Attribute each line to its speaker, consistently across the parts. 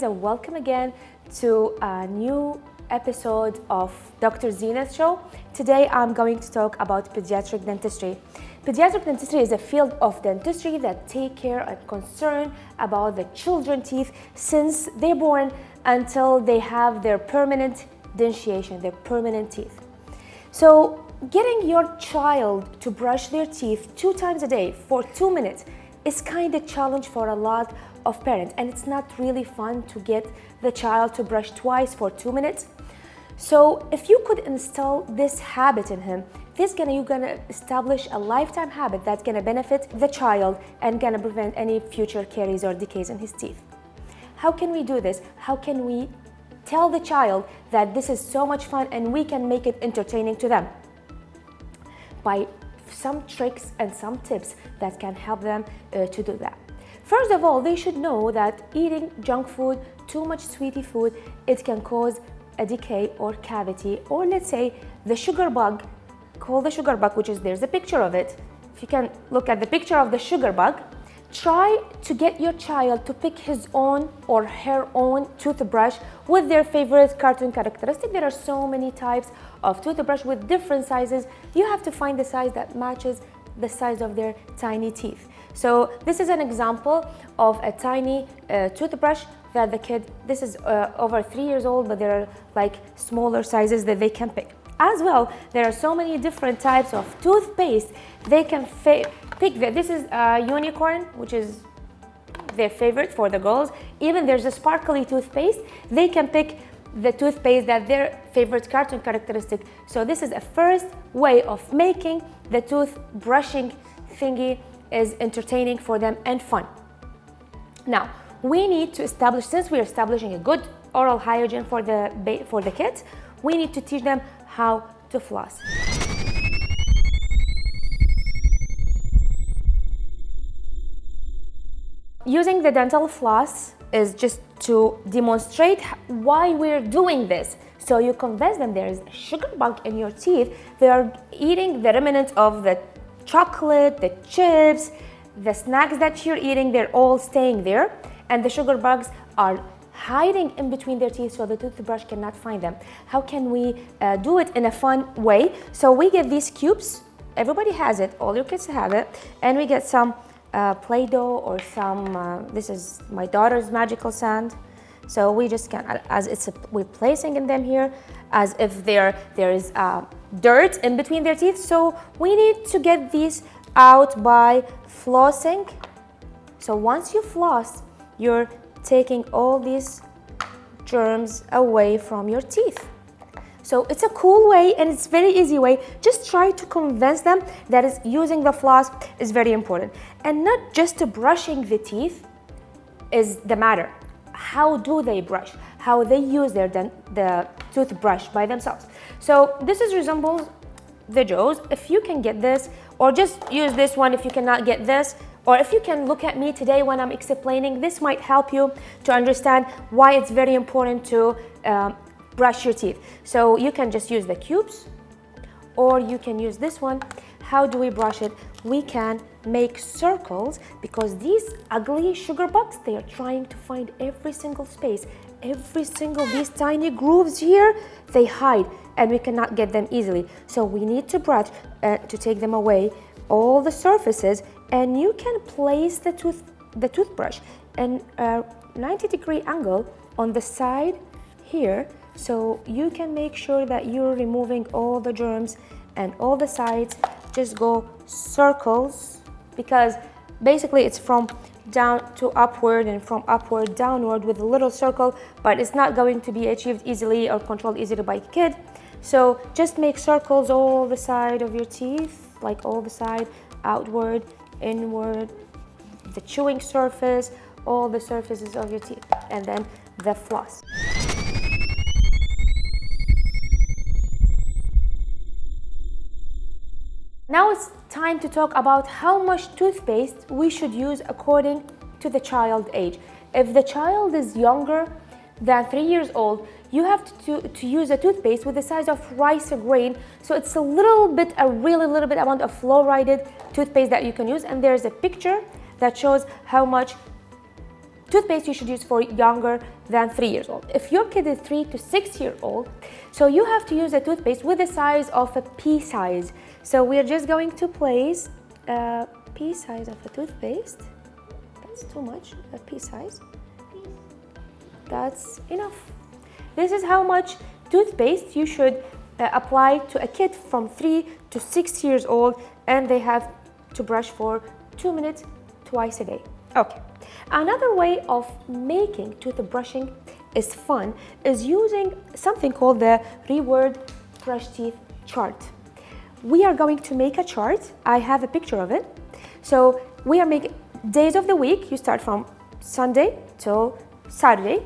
Speaker 1: guys, and welcome again to a new episode of Dr. Zina's show. Today I'm going to talk about pediatric dentistry. Pediatric dentistry is a field of dentistry that take care and concern about the children's teeth since they're born until they have their permanent dentition, their permanent teeth. So getting your child to brush their teeth 2 times a day for 2 minutes is kind of challenge for a lot of parents, and it's not really fun to get the child to brush twice for 2 minutes. So if you could install this habit in him, you're gonna establish a lifetime habit that's gonna benefit the child and gonna prevent any future caries or decays in his teeth. How can we do this? How can we tell the child that this is so much fun and we can make it entertaining to them? By some tricks and some tips that can help them to do that. First of all, they should know that eating junk food, too much sweetie food, it can cause a decay or cavity, or let's say the sugar bug, called the sugar bug, which is, there's a picture of it. If you can look at the picture of the sugar bug, try to get your child to pick his own or her own toothbrush with their favorite cartoon characteristic. There are so many types of toothbrush with different sizes. You have to find the size that matches the size of their tiny teeth. So this is an example of a tiny toothbrush that the kid, this is over 3 years old, but there are like smaller sizes that they can pick. As well, there are so many different types of toothpaste they can pick. This is a unicorn, which is their favorite for the girls. Even there's a sparkly toothpaste. They can pick the toothpaste that their favorite cartoon characteristic. So this is a first way of making the tooth brushing thingy is entertaining for them and fun. Now, we need to establish, since we're establishing a good oral hygiene for the kids, we need to teach them how to floss. Using the dental floss is just to demonstrate why we're doing this. So you convince them there is a sugar bug in your teeth. They are eating the remnants of the chocolate, the chips, the snacks that you're eating, they're all staying there. And the sugar bugs are hiding in between their teeth so the toothbrush cannot find them. How can we do it in a fun way? So we get these cubes. Everybody has it, all your kids have it. And we get some Play-Doh or some, this is my daughter's magical sand. So we just can, we're placing in them here as if there is dirt in between their teeth. So we need to get these out by flossing. So once you floss, you're taking all these germs away from your teeth. So it's a cool way and it's very easy way. Just try to convince them that is using the floss is very important. And not just brushing the teeth is the matter. How do they brush? How they use the toothbrush by themselves. So this resembles the jaws. If you can get this, or just use this one if you cannot get this, or if you can look at me today when I'm explaining, this might help you to understand why it's very important to brush your teeth. So you can just use the cubes, or you can use this one. How do we brush it? We can make circles because these ugly sugar bugs, they are trying to find every single space, these tiny grooves here, they hide and we cannot get them easily. So we need to brush to take them away, all the surfaces, and you can place the toothbrush in a 90-degree angle on the side here. So you can make sure that you're removing all the germs and all the sides. Just go circles, because basically it's from down to upward and from upward downward with a little circle, but it's not going to be achieved easily or controlled easily by a kid. So just make circles all the side of your teeth, like all the side, outward, inward, the chewing surface, all the surfaces of your teeth, and then the floss. Now it's time to talk about how much toothpaste we should use according to the child age. If the child is younger than 3 years old, you have to use a toothpaste with the size of rice grain. So it's a really little bit amount of fluoride toothpaste that you can use. And there's a picture that shows how much toothpaste you should use for younger than 3 years old. If your kid is 3 to 6 years old, so you have to use a toothpaste with the size of a pea size. So we're just going to place a pea size of a toothpaste. That's too much, a pea size. That's enough. This is how much toothpaste you should apply to a kid from 3 to 6 years old, and they have to brush for 2 minutes twice a day. Okay. Another way of making toothbrushing is fun is using something called the reward brush teeth chart. We are going to make a chart. I have a picture of it. So we are making days of the week. You start from Sunday till Saturday,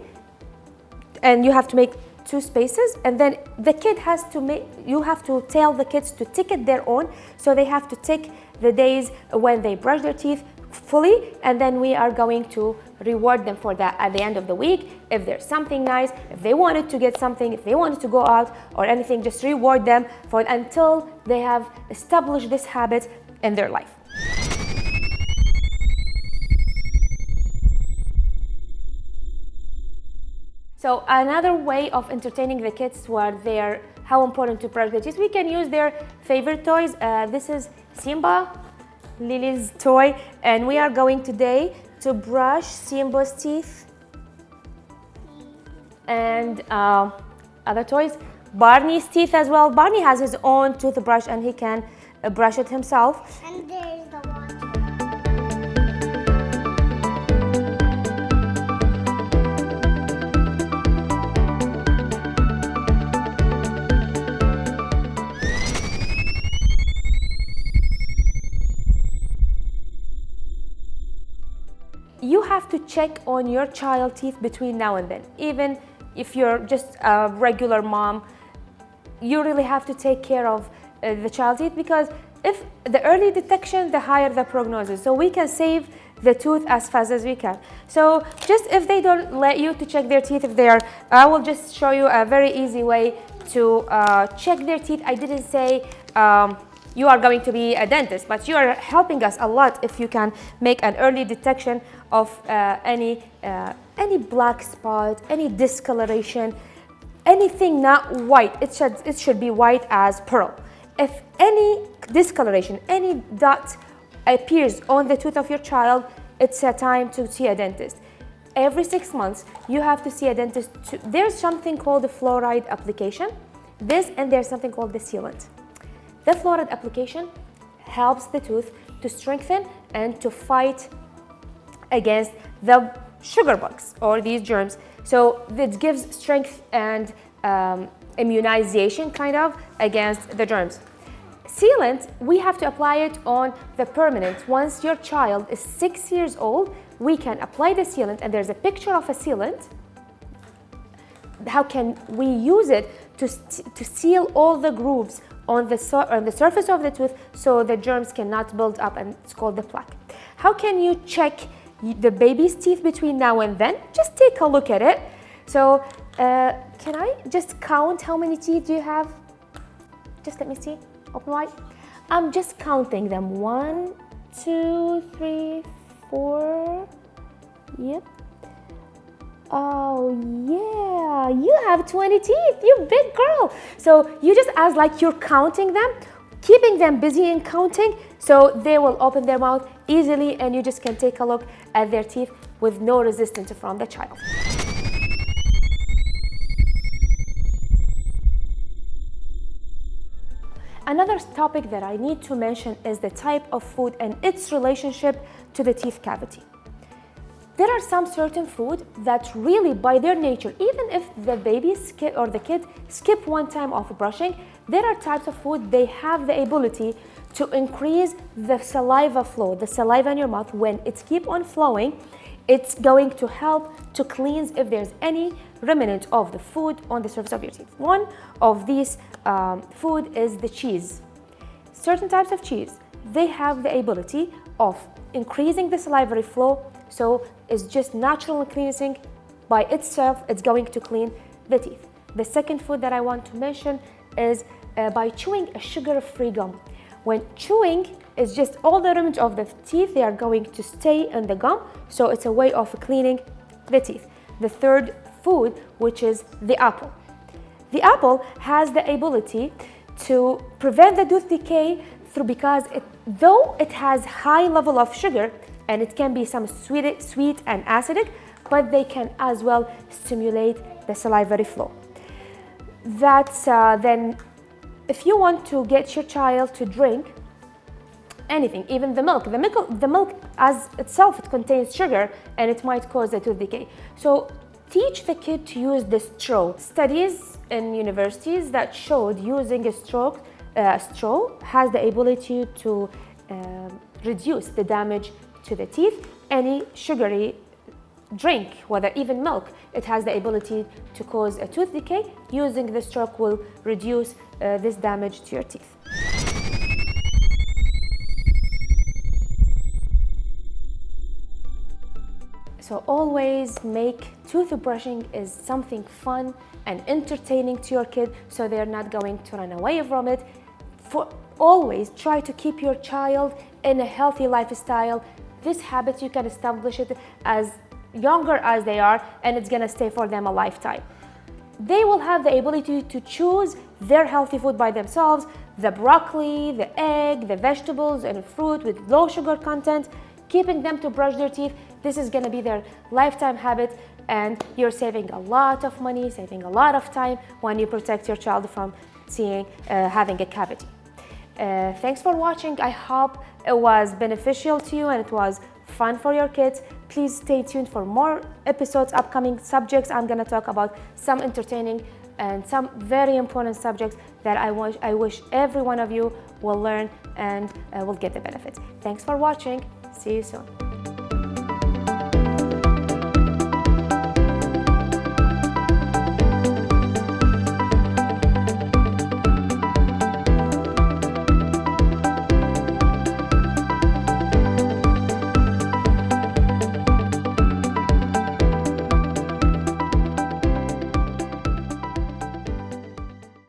Speaker 1: and you have to make 2 spaces, and then the kid has to make, you have to tell the kids to tick it their own, so they have to tick the days when they brush their teeth fully, and then we are going to reward them for that at the end of the week. If there's something nice, if they wanted to get something, if they wanted to go out or anything, just reward them for it until they have established this habit in their life. So another way of entertaining the kids while they're how important to brush their teeth, we can use their favorite toys. This is Simba, Lily's toy, and we are going today to brush Simba's teeth. And other toys, Barney's teeth as well. Barney has his own toothbrush and he can brush it himself.
Speaker 2: And there's the water.
Speaker 1: You have to check on your child's teeth between now and then. Even if you're just a regular mom, you really have to take care of the child's teeth, because if the early detection, the higher the prognosis. So we can save the tooth as fast as we can. So just if they don't let you to check their teeth, if they are, I will just show you a very easy way to check their teeth. I didn't say you are going to be a dentist, but you are helping us a lot if you can make an early detection of any black spot, any discoloration, anything not white. It should be white as pearl. If any discoloration, any dot appears on the tooth of your child, it's a time to see a dentist. Every 6 months, you have to see a dentist. There's something called the fluoride application. And there's something called the sealant. The fluoride application helps the tooth to strengthen and to fight against the sugar bugs or these germs. So it gives strength and immunization kind of against the germs. Sealant, we have to apply it on the permanent. Once your child is 6 years old, we can apply the sealant, and there's a picture of a sealant. How can we use it to seal all the grooves on the surface of the tooth so the germs cannot build up, and it's called the plaque. How can you check the baby's teeth between now and then? Just take a look at it. So can I just count how many teeth do you have? Just let me see. Open wide. I'm just counting them. 1, 2, 3, 4. Yep. Oh yeah, you have 20 teeth, you big girl. So you just as like you're counting them, keeping them busy in counting, so they will open their mouth easily, and you just can take a look at their teeth with no resistance from the child. Another topic that I need to mention is the type of food and its relationship to the teeth cavity. There are some certain food that really, by their nature, even if the baby or the kid skip one time of brushing, there are types of food they have the ability to increase the saliva flow. The saliva in your mouth, when it's keep on flowing, it's going to help to cleanse if there's any remnant of the food on the surface of your teeth. One of these food is the cheese. Certain types of cheese, they have the ability of increasing the salivary flow. So it's just natural cleansing by itself. It's going to clean the teeth. The second food that I want to mention is by chewing a sugar-free gum. When chewing, it's just all the remnants of the teeth, they are going to stay in the gum. So it's a way of cleaning the teeth. The third food, which is the apple. The apple has the ability to prevent the tooth decay because though it has high level of sugar and it can be some sweet and acidic, but they can as well stimulate the salivary flow. Then if you want to get your child to drink anything, even the milk as itself, it contains sugar and it might cause a tooth decay. So teach the kid to use the straw. Studies in universities that showed using a straw has the ability to reduce the damage to the teeth. Any sugary drink, whether even milk, it has the ability to cause a tooth decay. Using the straw will reduce this damage to your teeth. So always make toothbrushing is something fun and entertaining to your kid, so they're not going to run away from it. Always try to keep your child in a healthy lifestyle. This habit, you can establish it as younger as they are, and it's gonna stay for them a lifetime. They will have the ability to choose their healthy food by themselves, the broccoli, the egg, the vegetables and fruit with low sugar content, keeping them to brush their teeth. This is gonna be their lifetime habit, and you're saving a lot of money, saving a lot of time when you protect your child from having a cavity. Thanks for watching. I hope it was beneficial to you and it was fun for your kids. Please stay tuned for more episodes, upcoming subjects. I'm going to talk about some entertaining and some very important subjects that I wish every one of you will learn and will get the benefits. Thanks for watching. See you soon.